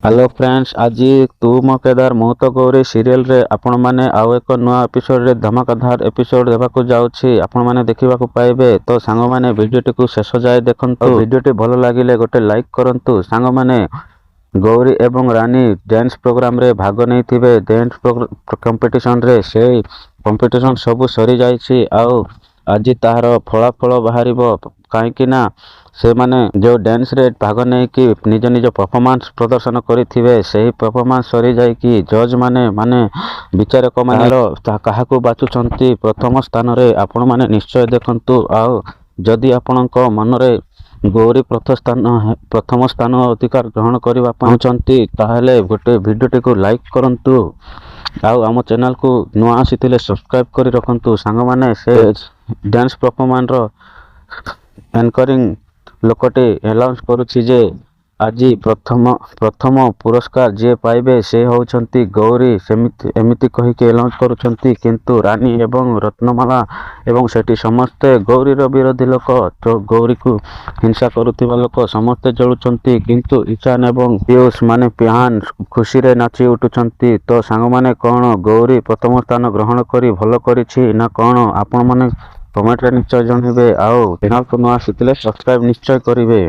Hello friends, आज तू मो केदार ମୁଁ ତ ଗୌରୀ ସିରିଏଲରେ ଆପଣମାନେ ଆଉ ଏକ ନୂଆ ଏପିସୋଡରେ ଧମାକାଧାର ଏପିସୋଡ ଦେବାକୁ ଯାଉଛି। ଆପଣମାନେ ଦେଖିବାକୁ ପାଇବେ। ତ ସାଙ୍ଗମାନେ ଭିଡ଼ିଓଟିକୁ ଶେଷ ଯାଏ ଦେଖନ୍ତୁ। ଭିଡ଼ିଓଟି ଭଲ ଲାଗିଲେ ଗୋଟେ ଲାଇକ୍ କରନ୍ତୁ। ସାଙ୍ଗମାନେ ଗୌରୀ ଏବଂ ରାନୀ ଡ୍ୟାନ୍ସ ପ୍ରୋଗ୍ରାମରେ ଭାଗ ନେଇଥିବେ। ଡ୍ୟାନ୍ସ କମ୍ପିଟିସନରେ ସେଇ କମ୍ପିଟିସନ ସବୁ ସରିଯାଇଛି। ଆଉ ଆଜି ତାହାର ଫଳାଫଳ ବାହାରିବ। କାହିଁକି ନା ସେମାନେ ଯେଉଁ ଡ୍ୟାନ୍ସରେ ଭାଗ ନେଇକି ନିଜ ନିଜ ପରଫର୍ମାନ୍ସ ପ୍ରଦର୍ଶନ କରିଥିବେ, ସେହି ପରଫର୍ମାନ୍ସ ସରିଯାଇକି ଜଜ୍ ମାନେ ବିଚାରକମାନେ କାହାକୁ ବାଛୁଛନ୍ତି ପ୍ରଥମ ସ୍ଥାନରେ ଆପଣମାନେ ନିଶ୍ଚୟ ଦେଖନ୍ତୁ। ଆଉ ଯଦି ଆପଣଙ୍କ ମନରେ ଗୌରୀ ପ୍ରଥମ ସ୍ଥାନ ଅଧିକାର ଗ୍ରହଣ କରିବା ଚାହୁଁଛନ୍ତି, ତାହେଲେ ଗୋଟେ ଭିଡ଼ିଓଟିକୁ ଲାଇକ୍ କରନ୍ତୁ। ଆଉ ଆମ ଚ୍ୟାନେଲକୁ ନୂଆ ଆସିଥିଲେ ସବସ୍କ୍ରାଇବ କରି ରଖନ୍ତୁ। ସାଙ୍ଗମାନେ ସେ ଡ୍ୟାନ୍ସ ପରଫର୍ମାନ୍ସର ଆଙ୍କରିଂ ଲୋକଟି ଆନାଉନ୍ସ କରୁଛି ଯେ ଆଜି ପ୍ରଥମ ପୁରସ୍କାର ଯିଏ ପାଇବେ ସେ ହେଉଛନ୍ତି ଗୌରୀ। ଏମିତି କହିକି ଆନାଉନ୍ସ କରୁଛନ୍ତି। କିନ୍ତୁ ରାନୀ ଏବଂ ରତ୍ନମାଳା ଏବଂ ସେଠି ସମସ୍ତେ ଗୌରୀର ବିରୋଧୀ ଲୋକ, ଗୌରୀକୁ ହିଂସା କରୁଥିବା ଲୋକ ସମସ୍ତେ ଜଳୁଛନ୍ତି। କିନ୍ତୁ ଇଶାନ ଏବଂ ପିୟୁଷ ମାନେ ପିହାନ ଖୁସିରେ ନାଚି ଉଠୁଛନ୍ତି। ତ ସାଙ୍ଗମାନେ କ'ଣ ଗୌରୀ ପ୍ରଥମ ସ୍ଥାନ ଗ୍ରହଣ କରି ଭଲ କରିଛି ନା କ'ଣ? ଆପଣମାନେ କମେଣ୍ଟରେ ନିଶ୍ଚୟ ଜଣାଇବେ। ଆଉ ଚ୍ୟାନେଲକୁ ନୂଆ ଆସିଥିଲେ ସବସ୍କ୍ରାଇବ ନିଶ୍ଚୟ କରିବେ।